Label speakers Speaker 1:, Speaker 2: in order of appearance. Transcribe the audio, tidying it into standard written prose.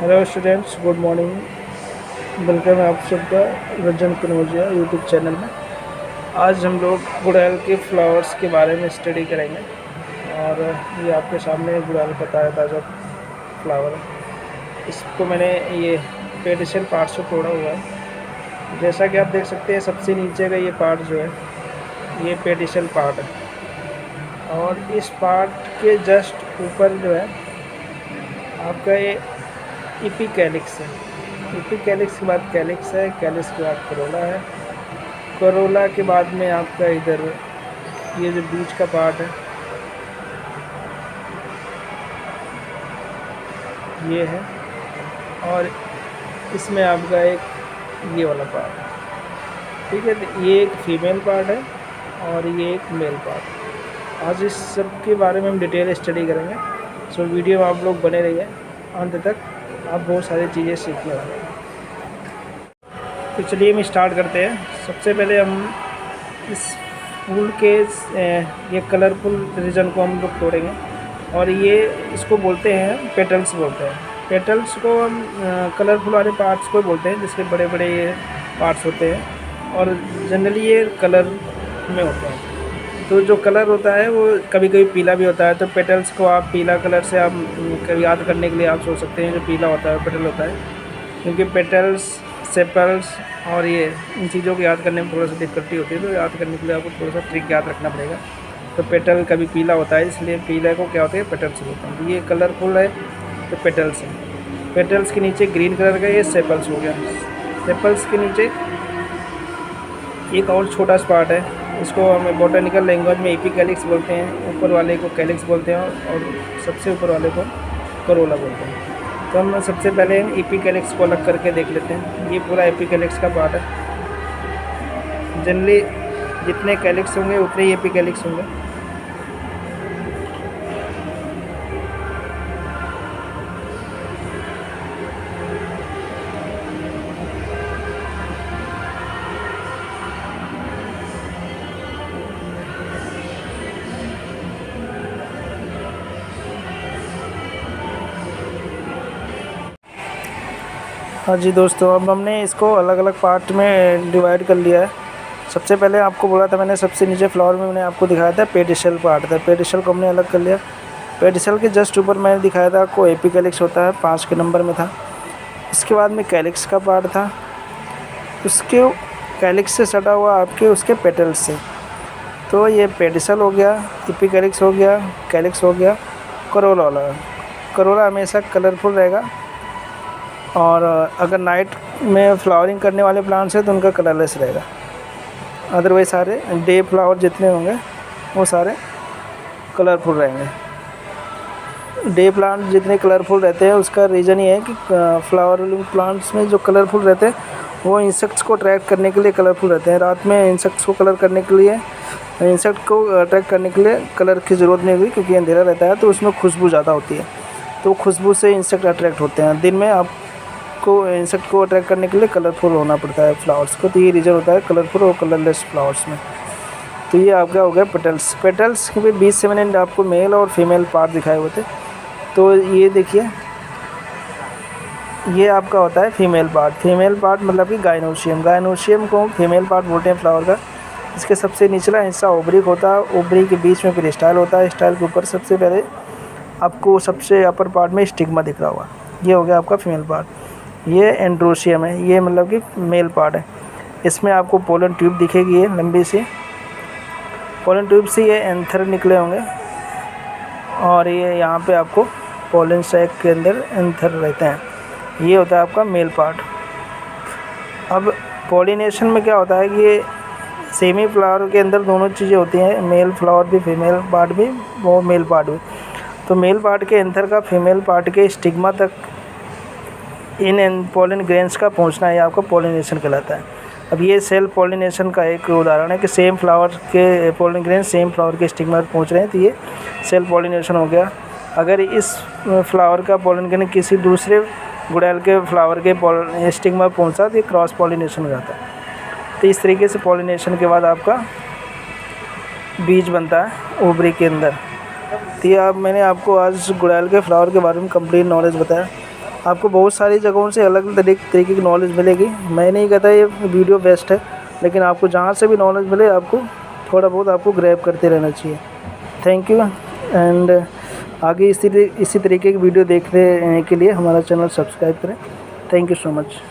Speaker 1: Hello students, good morning. Welcome है आप सबका रंजन कनौजिया यूट्यूब चैनल में। आज हम लोग गुड़हल के फ्लावर्स के बारे में स्टडी करेंगे और ये आपके सामने गुड़हल का ताज़ा फ्लावर है। इसको मैंने ये पेडिसल पार्ट से तोड़ा हुआ है। जैसा कि आप देख सकते हैं, सबसे नीचे का ये पार्ट जो है ये पेडिसल पार्ट है और इस पार्ट के जस्ट ऊपर जो है आपका ये एपिकैलिक्स है। एपिकैलिक्स के बाद कैलिक्स है, कैलिक्स के बाद करोला है, करोला के बाद में आपका इधर ये जो बीच का पार्ट है ये है और इसमें आपका एक ये वाला पार्ट है। ठीक है, तो ये एक फीमेल पार्ट है और ये एक मेल पार्ट है। आज इस सब के बारे में हम डिटेल स्टडी करेंगे। सो वीडियो में आप लोग बने रहिए अंत तक, आप बहुत सारी चीज़ें सीखने वाले हैं। तो चलिए हम स्टार्ट करते हैं। सबसे पहले हम इस फूल के ये कलरफुल रीजन को हम लोग तोड़ेंगे और ये इसको बोलते हैं पेटल्स बोलते हैं। पेटल्स को हम कलरफुल वाले पार्ट्स को बोलते हैं, जिसके बड़े बड़े ये पार्ट्स होते हैं और जनरली ये कलर में होते हैं। तो जो कलर होता है वो कभी कभी पीला भी होता है, तो पेटल्स को आप पीला कलर से आप याद करने के लिए आप सोच सकते हैं जो पीला होता है पेटल होता है, क्योंकि पेटल्स, सेपल्स और ये इन चीज़ों को याद करने में थोड़ा सा दिक्कत होती है। तो याद करने के लिए आपको थोड़ा सा ट्रिक याद रखना पड़ेगा। तो पेटल कभी पीला होता है, इसलिए पीला को क्या होता है पेटल्स बोलते हैं। तो ये कलरफुल है तो पेटल्स है। पेटल्स के नीचे ग्रीन कलर का ये सेपल्स हो गया। सेपल्स के नीचे एक और छोटा सा पार्ट है, इसको हम बॉटनिकल लैंग्वेज में एपिकैलिक्स बोलते हैं। ऊपर वाले को कैलिक्स बोलते हैं और सबसे ऊपर वाले को करोला बोलते हैं। तो हम सबसे पहले एपिकैलिक्स को अलग करके देख लेते हैं। ये पूरा एपिकैलिक्स का पार्ट है। जनरली जितने कैलिक्स होंगे उतने ही एपिकैलिक्स होंगे। हाँ जी दोस्तों, अब हमने इसको अलग अलग पार्ट में डिवाइड कर लिया है। सबसे पहले आपको बोला था मैंने, सबसे नीचे फ्लावर में मैंने आपको दिखाया था पेडिसल पार्ट था। पेडिसल को हमने अलग कर लिया। पेडिसल के जस्ट ऊपर मैंने दिखाया था आपको एपिकैलिक्स होता है, 5 के नंबर में था। इसके बाद में कैलिक्स का पार्ट था, उसके कैलिक्स से सटा हुआ आपके उसके पेटल्स से। तो ये पेडिसल हो गया, एपिकैलिक्स हो गया, कैलिक्स हो गया, करोला वाला। करोला हमेशा कलरफुल रहेगा और अगर नाइट में फ्लावरिंग करने वाले प्लांट्स हैं तो उनका कलरलेस रहेगा। अदरवाइज सारे डे फ्लावर जितने होंगे वो सारे कलरफुल रहेंगे। डे प्लांट जितने कलरफुल रहते हैं उसका रीज़न ये है कि फ्लावरिंग प्लांट्स में जो कलरफुल रहते हैं वो इंसेक्ट्स को अट्रैक्ट करने के लिए कलरफुल रहते हैं। रात में इंसेक्ट्स को कलर करने के लिए, इंसेक्ट को अट्रैक्ट करने के लिए कलर की ज़रूरत नहीं हुई, क्योंकि अंधेरा रहता है तो उसमें खुशबू ज़्यादा होती है, तो खुशबू से इंसेक्ट अट्रैक्ट होते हैं। दिन में आप को इंसेक्ट को अट्रैक्ट करने के लिए कलरफुल होना पड़ता है फ्लावर्स को। तो ये रीज़न होता है कलरफुल और कलरलेस फ्लावर्स में। तो ये आपका हो गया पेटल्स। पेटल्स के भी 20 से मैंने आपको मेल और फीमेल पार्ट दिखाए हुए थे। तो ये देखिए, ये आपका होता है फीमेल पार्ट। फीमेल पार्ट मतलब कि गायनोशियम। गायनोशियम को फीमेल पार्ट बोलते हैं फ्लावर का। इसके सबसे निचला हिस्सा ओब्रिक होता है, ओब्री के बीच में फिर स्टाइल होता है, स्टाइल के ऊपर सबसे पहले आपको सबसे अपर पार्ट में स्टिग्मा दिख रहा होगा। ये हो गया आपका फीमेल पार्ट। ये एंड्रोशियम है, ये मतलब कि मेल पार्ट है। इसमें आपको पोलन ट्यूब दिखेगी, ये लंबी सी पोलन ट्यूब से ये एंथर निकले होंगे और ये यहाँ पे आपको पोलन सैक के अंदर एंथर रहते हैं। ये होता है आपका मेल पार्ट। अब पॉलिनेशन में क्या होता है कि ये सेमी फ्लावर के अंदर दोनों चीज़ें होती हैं, मेल फ्लावर भी, फीमेल पार्ट भी, वो मेल पार्ट भी। तो मेल पार्ट के एंथर का फीमेल पार्ट के स्टिग्मा तक इन पोलन ग्रेन्स का पहुंचना है आपका पॉलिनेशन कहलाता है। अब ये सेल्फ पॉलिनेशन का एक उदाहरण है कि सेम फ्लावर के पोलन ग्रेन सेम फ्लावर के स्टिग्मा पर पहुंच रहे हैं, तो ये सेल्फ पॉलिनेशन हो गया। अगर इस फ्लावर का पोलन ग्रेन किसी दूसरे गुड़हल के फ्लावर के स्टिग्मा पर पहुंचा तो ये क्रॉस पॉलिनेशन हो जाता है। तो इस तरीके से पॉलिनेशन के बाद आपका बीज बनता है ओवरी के अंदर। तो ये मैंने आपको आज गुड़हल के फ्लावर के बारे में कंप्लीट नॉलेज बताया। आपको बहुत सारी जगहों से अलग तरीके की नॉलेज मिलेगी। मैं नहीं कहता ये वीडियो बेस्ट है, लेकिन आपको जहाँ से भी नॉलेज मिले आपको थोड़ा बहुत आपको ग्रैब करते रहना चाहिए। Thank you. एंड आगे इसी तरीके की वीडियो देखने के लिए हमारा चैनल सब्सक्राइब करें। Thank you so much.